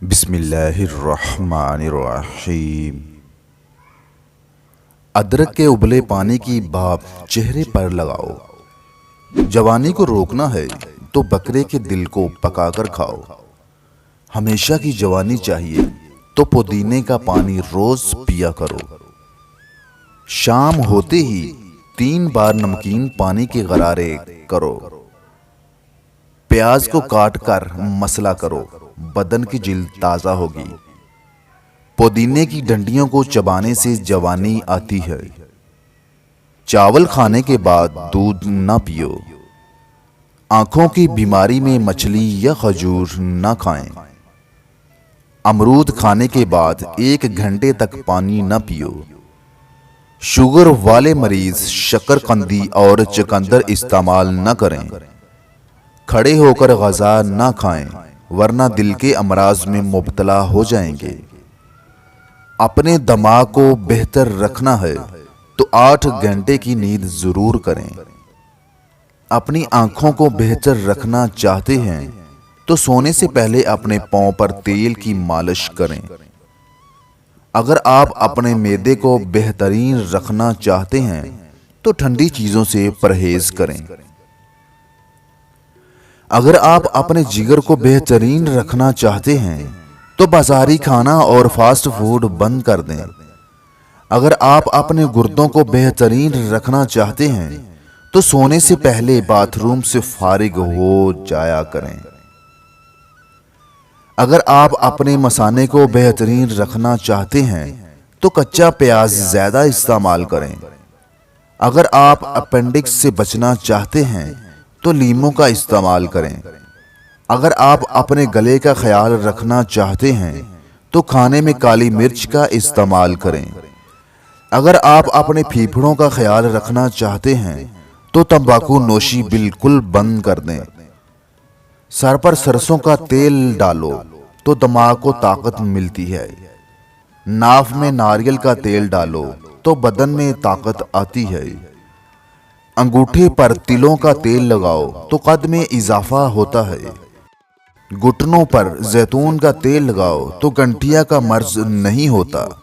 बिस्मिल्लाहिर्रहमानिर्रहीम। अदरक के उबले पानी की भाप चेहरे पर लगाओ। जवानी को रोकना है तो बकरे के दिल को पकाकर खाओ। हमेशा की जवानी चाहिए तो पुदीने का पानी रोज पिया करो। शाम होते ही 3 बार नमकीन पानी के गरारे करो। प्याज को काट कर मसला करो, बदन की जिल्द ताजा होगी। पुदीने की डंडियों को चबाने से जवानी आती है। चावल खाने के बाद दूध ना पियो। आंखों की बीमारी में मछली या खजूर ना खाएं। अमरूद खाने के बाद 1 घंटे तक पानी ना पियो। शुगर वाले मरीज शकरकंदी और चुकंदर इस्तेमाल न करें। खड़े होकर ग़ज़ा ना खाएं वरना दिल के अमराज में मुब्तला हो जाएंगे। अपने दिमाग को बेहतर रखना है तो 8 घंटे की नींद जरूर करें। अपनी आंखों को बेहतर रखना चाहते हैं तो सोने से पहले अपने पांव पर तेल की मालिश करें। अगर आप अपने मैदे को बेहतरीन रखना चाहते हैं तो ठंडी चीजों से परहेज करें। अगर आप अपने जिगर को बेहतरीन रखना चाहते हैं तो बाजारी खाना और फास्ट फूड बंद कर दें। अगर आप अपने गुर्दों को बेहतरीन रखना चाहते हैं तो सोने से पहले बाथरूम से फारिग हो जाया करें। अगर आप अपने मसाने को बेहतरीन रखना चाहते हैं तो कच्चा प्याज ज्यादा इस्तेमाल करें। अगर आप अपेंडिक्स से बचना चाहते हैं तो लीमू का इस्तेमाल करें। अगर आप अपने गले का ख्याल रखना चाहते हैं तो खाने में काली मिर्च का इस्तेमाल करें। अगर आप अपने फेफड़ों का ख्याल रखना चाहते हैं तो तंबाकू नोशी बिल्कुल बंद कर दें। सर पर सरसों का तेल डालो तो दिमाग को ताकत मिलती है। नाक में नारियल का तेल डालो तो बदन में ताकत आती है। अंगूठे पर तिलों का तेल लगाओ तो कद में इजाफा होता है। घुटनों पर जैतून का तेल लगाओ तो गंठिया का मर्ज नहीं होता।